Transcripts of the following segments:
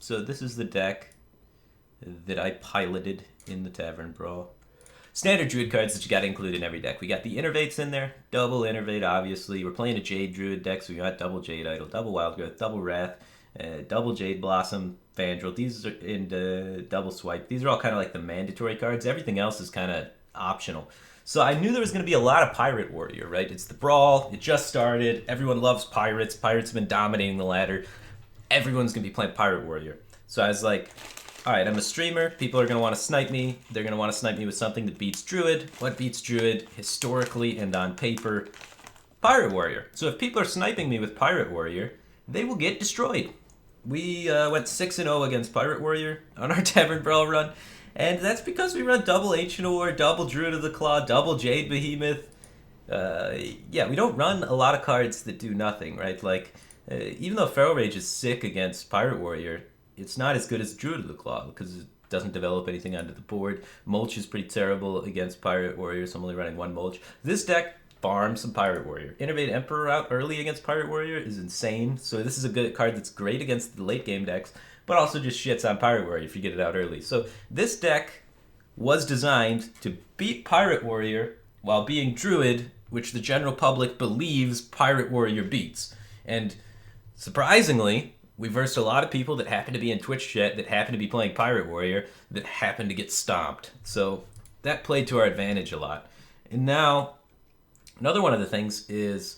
So this is the deck that I piloted in the Tavern Brawl. Standard Druid cards that you got to include in every deck. We got the Innervates in there, double Innervate, obviously. We're playing a Jade Druid deck, so we got double Jade Idol, double Wild Growth, double Wrath, double Jade Blossom, Vandrel. These are in double Swipe. These are all kind of like the mandatory cards. Everything else is kind of optional. So I knew there was going to be a lot of Pirate Warrior, right? It's the Brawl. It just started. Everyone loves Pirates. Pirates have been dominating the ladder. Everyone's going to be playing Pirate Warrior. So I was like, all right, I'm a streamer. People are going to want to snipe me. They're going to want to snipe me with something that beats Druid. What beats Druid historically and on paper? Pirate Warrior. So if people are sniping me with Pirate Warrior, they will get destroyed. We went 6-0 against Pirate Warrior on our Tavern Brawl run. And that's because we run double Ancient War, double Druid of the Claw, double Jade Behemoth. Yeah, we don't run a lot of cards that do nothing, right? Like, even though Feral Rage is sick against Pirate Warrior, it's not as good as Druid of the Claw because it doesn't develop anything onto the board. Mulch is pretty terrible against Pirate Warrior, so I'm only running one Mulch. This deck farms some Pirate Warrior. Innervate Emperor out early against Pirate Warrior is insane. So this is a good card that's great against the late game decks, but also just shits on Pirate Warrior if you get it out early. So this deck was designed to beat Pirate Warrior while being Druid, which the general public believes Pirate Warrior beats. And surprisingly, we versed a lot of people that happen to be in Twitch chat that happen to be playing Pirate Warrior that happen to get stomped. So that played to our advantage a lot. And now, another one of the things is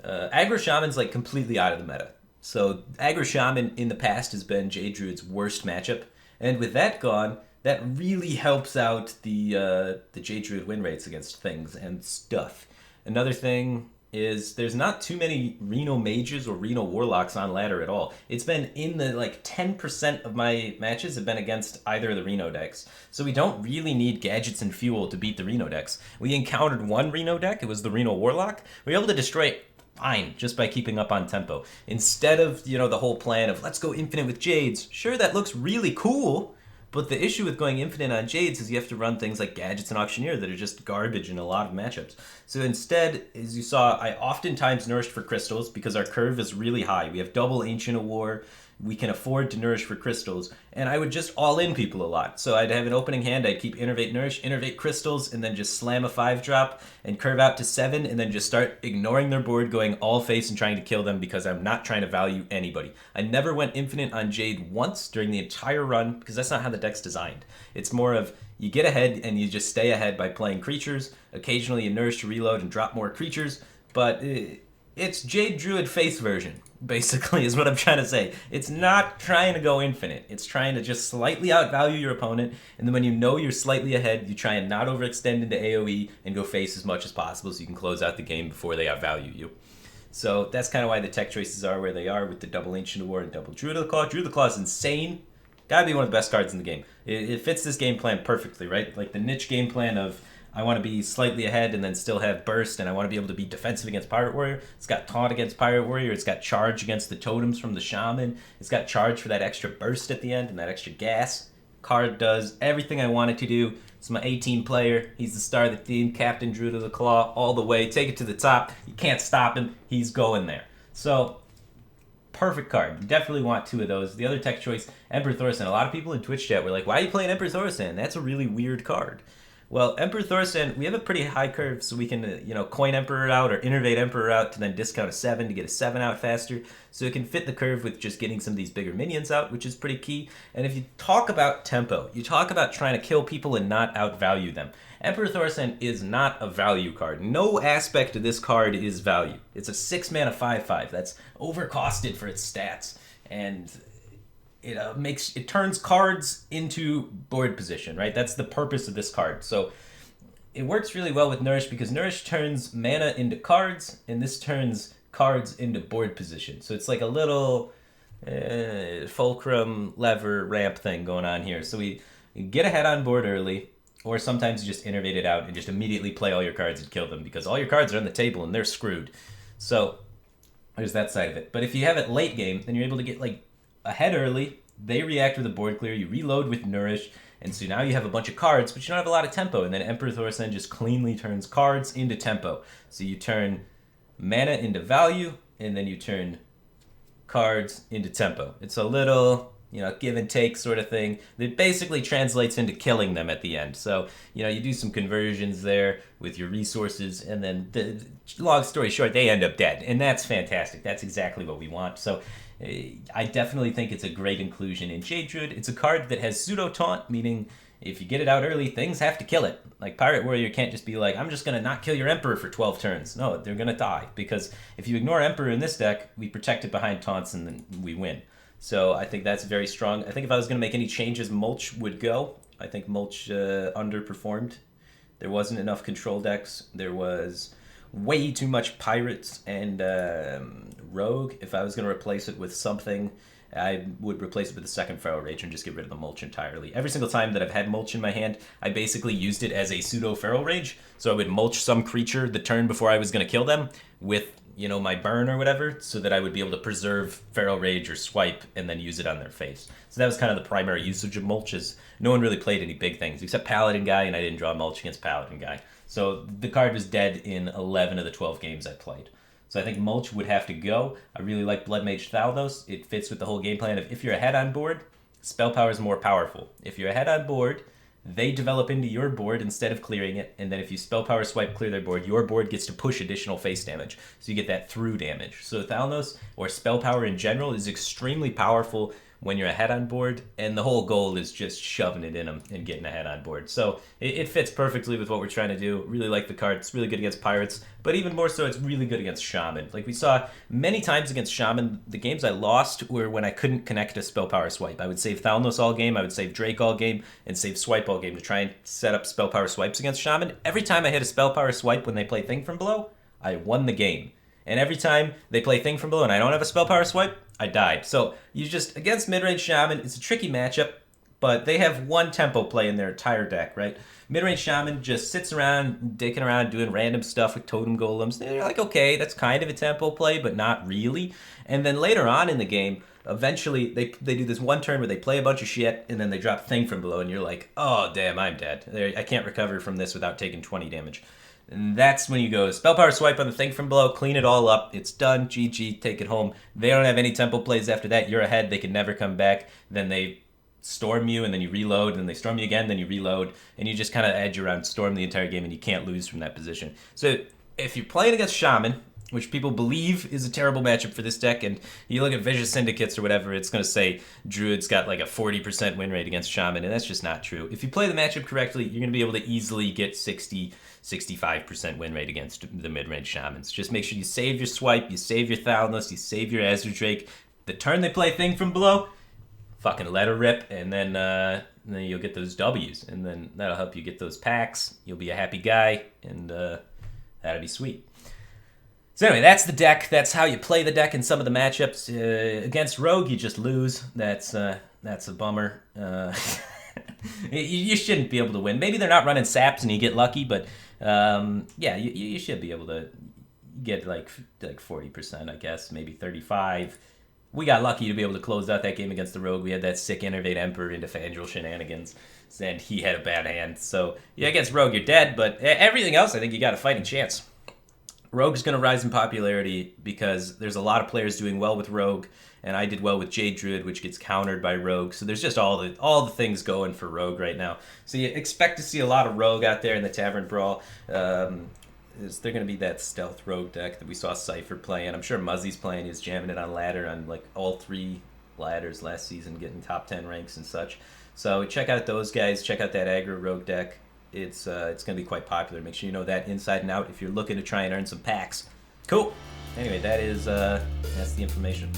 Aggro Shaman's like completely out of the meta. So Aggro Shaman in the past has been Jade Druid's worst matchup. And with that gone, that really helps out the Jade Druid win rates against things and stuff. Another thing is there's not too many Reno Mages or Reno Warlocks on ladder at all. It's been in the like 10% of my matches have been against either of the Reno decks. So we don't really need gadgets and fuel to beat the Reno decks. We encountered one Reno deck, it was the Reno Warlock. We were able to destroy it fine just by keeping up on tempo. Instead of, the whole plan of let's go infinite with Jades. Sure, that looks really cool. But the issue with going infinite on Jades is you have to run things like Gadgets and Auctioneer that are just garbage in a lot of matchups. So instead, as you saw, I oftentimes nourished for crystals because our curve is really high. We have double Ancient War. We can afford to nourish for crystals. And I would just all-in people a lot. So I'd have an opening hand. I'd keep Innervate Nourish, Innervate Crystals, and then just slam a 5-drop and curve out to 7, and then just start ignoring their board, going all face and trying to kill them because I'm not trying to value anybody. I never went infinite on Jade once during the entire run because that's not how the deck's designed. It's more of you get ahead and you just stay ahead by playing creatures. Occasionally you nourish to reload and drop more creatures, but it's Jade Druid face version, basically, is what I'm trying to say. It's not trying to go infinite. It's trying to just slightly outvalue your opponent, and then when you know you're slightly ahead, you try and not overextend into AoE and go face as much as possible so you can close out the game before they outvalue you. So that's kind of why the tech choices are where they are with the double Ancient War and double Druid of the Claw. Druid of the Claw is insane. Gotta be one of the best cards in the game. It fits this game plan perfectly, right? Like the niche game plan of I want to be slightly ahead and then still have burst, and I want to be able to be defensive against Pirate Warrior. It's got taunt against Pirate Warrior. It's got charge against the totems from the Shaman. It's got charge for that extra burst at the end and that extra gas. Card does everything I want it to do. It's my 18 player. He's the star of the team, Captain Druid of the Claw, all the way. Take it to the top. You can't stop him. He's going there. So, perfect card. You definitely want two of those. The other tech choice, Emperor Thorsan. A lot of people in Twitch chat were like, why are you playing Emperor Thorsan? That's a really weird card. Well, Emperor Thorsan, we have a pretty high curve, so we can, coin Emperor out or Innervate Emperor out to then discount a 7 to get a 7 out faster. So it can fit the curve with just getting some of these bigger minions out, which is pretty key. And if you talk about tempo, you talk about trying to kill people and not outvalue them. Emperor Thorsan is not a value card. No aspect of this card is value. It's a 6-mana 5/5 that's overcosted for its stats. And it turns cards into board position, right? That's the purpose of this card. So it works really well with Nourish because Nourish turns mana into cards, and this turns cards into board position. So it's like a little fulcrum lever ramp thing going on here. So we get ahead on board early, or sometimes you just innervate it out and just immediately play all your cards and kill them because all your cards are on the table and they're screwed. So there's that side of it. But if you have it late game, then you're able to get ahead early, they react with a board clear, you reload with Nourish, and so now you have a bunch of cards, but you don't have a lot of tempo, and then Emperor Thorsan just cleanly turns cards into tempo. So you turn mana into value, and then you turn cards into tempo. It's a little give and take sort of thing that basically translates into killing them at the end. So, you do some conversions there with your resources, and then long story short, they end up dead. And that's fantastic. That's exactly what we want. So I definitely think it's a great inclusion in Jade Druid. It's a card that has pseudo taunt, meaning if you get it out early, things have to kill it. Like Pirate Warrior can't just be like, I'm just going to not kill your Emperor for 12 turns. No, they're going to die, because if you ignore Emperor in this deck, we protect it behind taunts and then we win. So I think that's very strong. I think if I was going to make any changes, Mulch would go. I think Mulch underperformed. There wasn't enough control decks. There was way too much Pirates and Rogue. If I was going to replace it with something, I would replace it with a second Feral Rage and just get rid of the Mulch entirely. Every single time that I've had Mulch in my hand, I basically used it as a pseudo Feral Rage. So I would Mulch some creature the turn before I was going to kill them with, my burn or whatever, so that I would be able to preserve Feral Rage or Swipe and then use it on their face. So that was kind of the primary usage of Mulch, is no one really played any big things except Paladin Guy, and I didn't draw Mulch against Paladin Guy. So the card was dead in 11 of the 12 games I played. So I think Mulch would have to go. I really like Blood Mage Thalnos. It fits with the whole game plan of, if you're ahead on board, spell power is more powerful. If you're ahead on board, they develop into your board instead of clearing it, and then if you spell power swipe clear their board, your board gets to push additional face damage. So you get that through damage. So Thalnos, or spell power in general, is extremely powerful when you're ahead on board, and the whole goal is just shoving it in them and getting ahead on board. So it fits perfectly with what we're trying to do. Really like the card. It's really good against Pirates, but even more so, it's really good against Shaman. Like we saw many times against Shaman, the games I lost were when I couldn't connect a spell power swipe. I would save Thalnos all game, I would save Drake all game, and save Swipe all game to try and set up spell power swipes against Shaman. Every time I hit a spell power swipe when they play Thing from Below, I won the game. And every time they play Thing from Below and I don't have a spell power swipe, I died. So you just, against mid-range Shaman, it's a tricky matchup, but they have one tempo play in their entire deck, right? Mid-range Shaman just sits around, dicking around, doing random stuff with Totem Golems. They're like, okay, that's kind of a tempo play, but not really. And then later on in the game, eventually they do this one turn where they play a bunch of shit, and then they drop Thing from Below, and you're like, oh, damn, I'm dead. I can't recover from this without taking 20 damage. And that's when you go spell power swipe on the Thing from Below, clean it all up, it's done, GG, take it home. They don't have any tempo plays after that, you're ahead, they can never come back. Then they storm you, and then you reload, and then they storm you again, then you reload, and you just kind of edge around, storm the entire game, and you can't lose from that position. So if you're playing against Shaman, which people believe is a terrible matchup for this deck, and you look at Vicious Syndicates or whatever, it's going to say Druid's got like a 40% win rate against Shaman, and that's just not true. If you play the matchup correctly, you're going to be able to easily get 65% win rate against the mid-range Shamans. Just make sure you save your Swipe, you save your Thalnos, you save your Azure Drake. The turn they play Thing from Below, fucking let her rip, and then you'll get those W's, and then that'll help you get those packs. You'll be a happy guy, and that'll be sweet. So anyway, that's the deck. That's how you play the deck in some of the matchups. Against Rogue, you just lose. That's a bummer. You shouldn't be able to win. Maybe they're not running saps and you get lucky, but yeah, you should be able to get like 40%, I guess, maybe 35. We got lucky to be able to close out that game against the Rogue. We had that sick Innervate Emperor into Fangirl shenanigans, and he had a bad hand. So yeah, against Rogue, you're dead, but everything else, I think you got a fighting chance. Rogue's going to rise in popularity because there's a lot of players doing well with Rogue, and I did well with Jade Druid, which gets countered by Rogue. So there's just all the things going for Rogue right now. So you expect to see a lot of Rogue out there in the Tavern Brawl. Is there going to be that stealth Rogue deck that we saw Cypher playing? I'm sure Muzzy's playing. He's jamming it on ladder on like all 3 ladders last season, getting top 10 ranks and such. So check out those guys. Check out that aggro Rogue deck. It's going to be quite popular. Make sure you know that inside and out if you're looking to try and earn some packs. Cool. Anyway, that's the information.